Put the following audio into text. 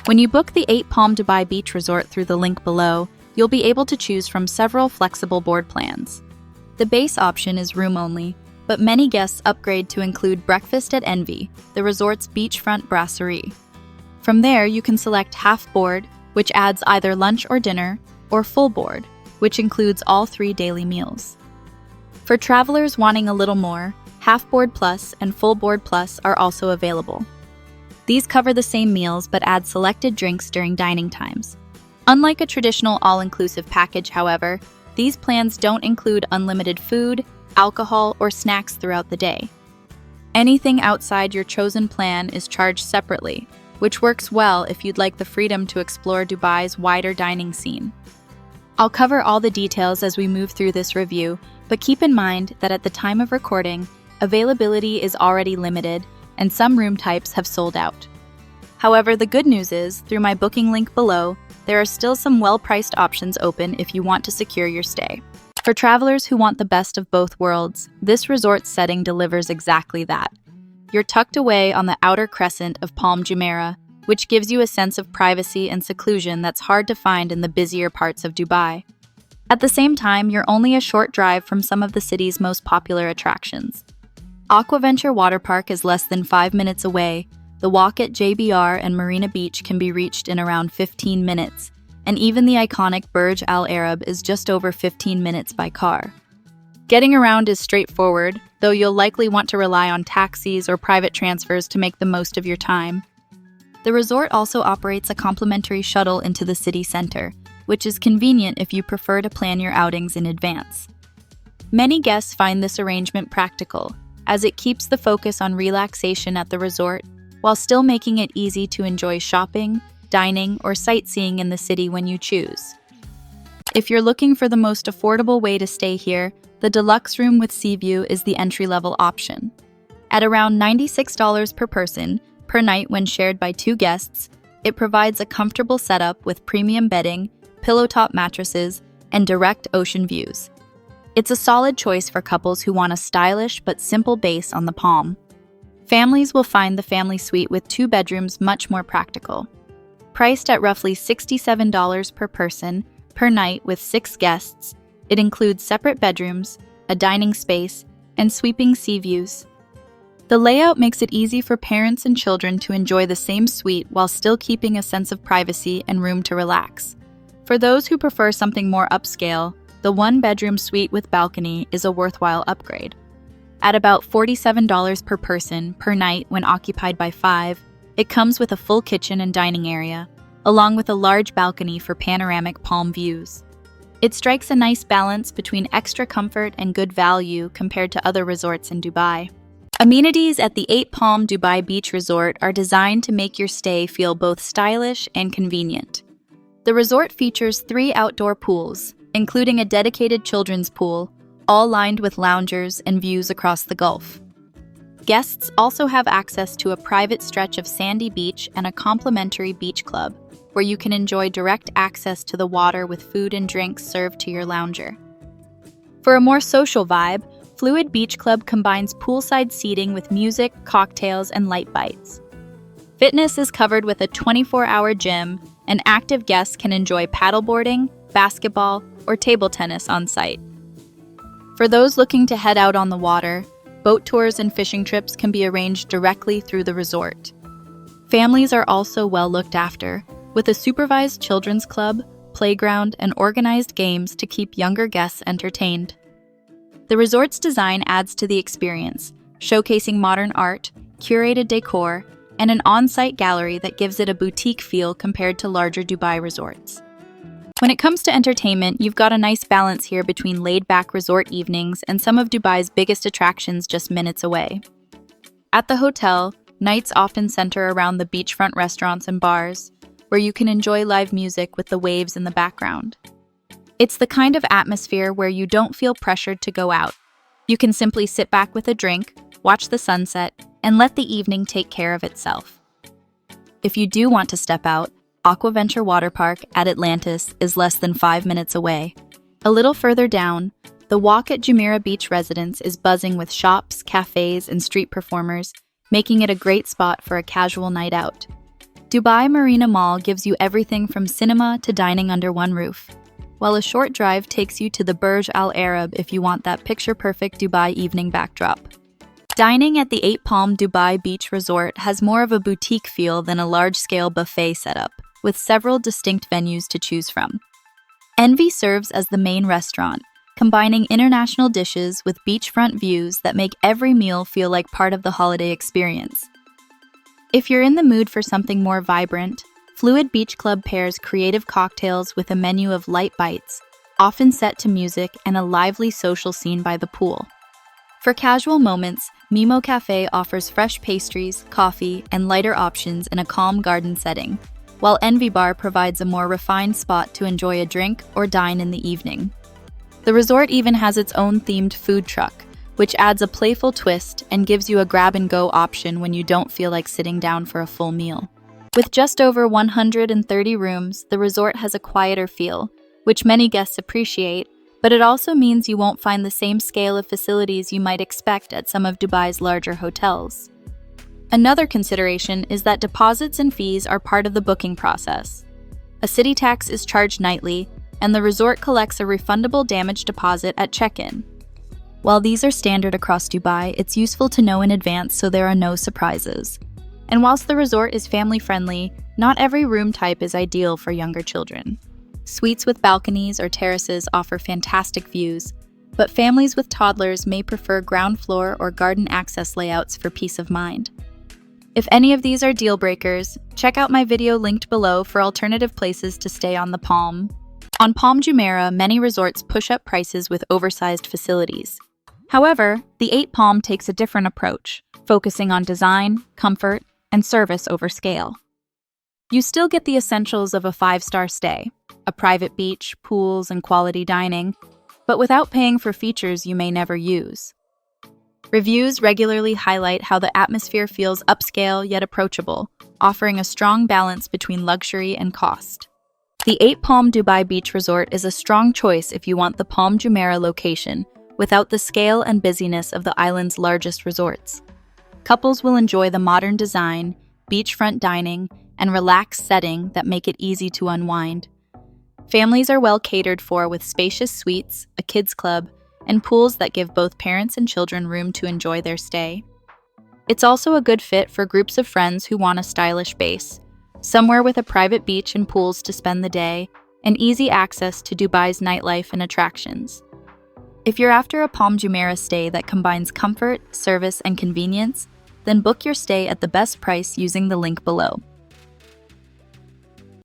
When you book the Th8 Palm Dubai Beach Resort through the link below, you'll be able to choose from several flexible board plans. The base option is room-only, but many guests upgrade to include breakfast at Envy, the resort's beachfront brasserie. From there, you can select half board, which adds either lunch or dinner, or full board, which includes all 3 daily meals. For travelers wanting a little more, half board plus and full board plus are also available. These cover the same meals but add selected drinks during dining times. Unlike a traditional all-inclusive package, however, these plans don't include unlimited food, alcohol, or snacks throughout the day. Anything outside your chosen plan is charged separately, which works well if you'd like the freedom to explore Dubai's wider dining scene. I'll cover all the details as we move through this review, but keep in mind that at the time of recording, availability is already limited and some room types have sold out. However, the good news is, through my booking link below, there are still some well-priced options open if you want to secure your stay. For travelers who want the best of both worlds, this resort setting delivers exactly that. You're tucked away on the outer crescent of Palm Jumeirah, which gives you a sense of privacy and seclusion that's hard to find in the busier parts of Dubai. At the same time, you're only a short drive from some of the city's most popular attractions. Aquaventure Water Park is less than 5 minutes away. The walk at JBR and Marina Beach can be reached in around 15 minutes, and even the iconic Burj Al Arab is just over 15 minutes by car. Getting around is straightforward, though you'll likely want to rely on taxis or private transfers to make the most of your time. The resort also operates a complimentary shuttle into the city center, which is convenient if you prefer to plan your outings in advance. Many guests find this arrangement practical, as it keeps the focus on relaxation at the resort while still making it easy to enjoy shopping, dining, or sightseeing in the city when you choose. If you're looking for the most affordable way to stay here, the deluxe room with sea view is the entry-level option. At around $96 per person per night when shared by 2 guests, it provides a comfortable setup with premium bedding, pillow-top mattresses, and direct ocean views. It's a solid choice for couples who want a stylish but simple base on the Palm. Families will find the family suite with 2 bedrooms much more practical. Priced at roughly $67 per person per night with 6 guests, it includes separate bedrooms, a dining space, and sweeping sea views. The layout makes it easy for parents and children to enjoy the same suite while still keeping a sense of privacy and room to relax. For those who prefer something more upscale, the 1-bedroom suite with balcony is a worthwhile upgrade. At about $47 per person per night when occupied by 5, it comes with a full kitchen and dining area, along with a large balcony for panoramic palm views. It strikes a nice balance between extra comfort and good value compared to other resorts in Dubai. Amenities at the Th8 Palm Dubai Beach Resort are designed to make your stay feel both stylish and convenient. The resort features 3 outdoor pools, including a dedicated children's pool, all lined with loungers and views across the Gulf. Guests also have access to a private stretch of sandy beach and a complimentary beach club, where you can enjoy direct access to the water with food and drinks served to your lounger. For a more social vibe, Fluid Beach Club combines poolside seating with music, cocktails, and light bites. Fitness is covered with a 24-hour gym, and active guests can enjoy paddleboarding, basketball, or table tennis on site. For those looking to head out on the water, boat tours and fishing trips can be arranged directly through the resort. Families are also well looked after, with a supervised children's club, playground, and organized games to keep younger guests entertained. The resort's design adds to the experience, showcasing modern art, curated decor, and an on-site gallery that gives it a boutique feel compared to larger Dubai resorts. When it comes to entertainment, you've got a nice balance here between laid-back resort evenings and some of Dubai's biggest attractions just minutes away. At the hotel, nights often center around the beachfront restaurants and bars, where you can enjoy live music with the waves in the background. It's the kind of atmosphere where you don't feel pressured to go out. You can simply sit back with a drink, watch the sunset, and let the evening take care of itself. If you do want to step out, Aquaventure Water Park at Atlantis is less than 5 minutes away. A little further down, the walk at Jumeirah Beach Residence is buzzing with shops, cafes, and street performers, making it a great spot for a casual night out. Dubai Marina Mall gives you everything from cinema to dining under one roof, while a short drive takes you to the Burj Al Arab if you want that picture-perfect Dubai evening backdrop. Dining at the Th8 Palm Dubai Beach Resort has more of a boutique feel than a large-scale buffet setup, with several distinct venues to choose from. Envy serves as the main restaurant, combining international dishes with beachfront views that make every meal feel like part of the holiday experience. If you're in the mood for something more vibrant, Fluid Beach Club pairs creative cocktails with a menu of light bites, often set to music and a lively social scene by the pool. For casual moments, Mimo Cafe offers fresh pastries, coffee, and lighter options in a calm garden setting, while Envy Bar provides a more refined spot to enjoy a drink or dine in the evening. The resort even has its own themed food truck, which adds a playful twist and gives you a grab-and-go option when you don't feel like sitting down for a full meal. With just over 130 rooms, the resort has a quieter feel, which many guests appreciate, but it also means you won't find the same scale of facilities you might expect at some of Dubai's larger hotels. Another consideration is that deposits and fees are part of the booking process. A city tax is charged nightly, and the resort collects a refundable damage deposit at check-in. While these are standard across Dubai, it's useful to know in advance so there are no surprises. And whilst the resort is family-friendly, not every room type is ideal for younger children. Suites with balconies or terraces offer fantastic views, but families with toddlers may prefer ground floor or garden access layouts for peace of mind. If any of these are deal breakers, check out my video linked below for alternative places to stay on the Palm. On Palm Jumeirah, many resorts push up prices with oversized facilities. However, the Th8 Palm takes a different approach, focusing on design, comfort, and service over scale. You still get the essentials of a 5-star stay, a private beach, pools, and quality dining, but without paying for features you may never use. Reviews regularly highlight how the atmosphere feels upscale yet approachable, offering a strong balance between luxury and cost. The Th8 Palm Dubai Beach Resort is a strong choice if you want the Palm Jumeirah location, without the scale and busyness of the island's largest resorts. Couples will enjoy the modern design, beachfront dining, and relaxed setting that make it easy to unwind. Families are well catered for with spacious suites, a kids club, and pools that give both parents and children room to enjoy their stay. It's also a good fit for groups of friends who want a stylish base, somewhere with a private beach and pools to spend the day, and easy access to Dubai's nightlife and attractions. If you're after a Palm Jumeirah stay that combines comfort, service, and convenience, then book your stay at the best price using the link below.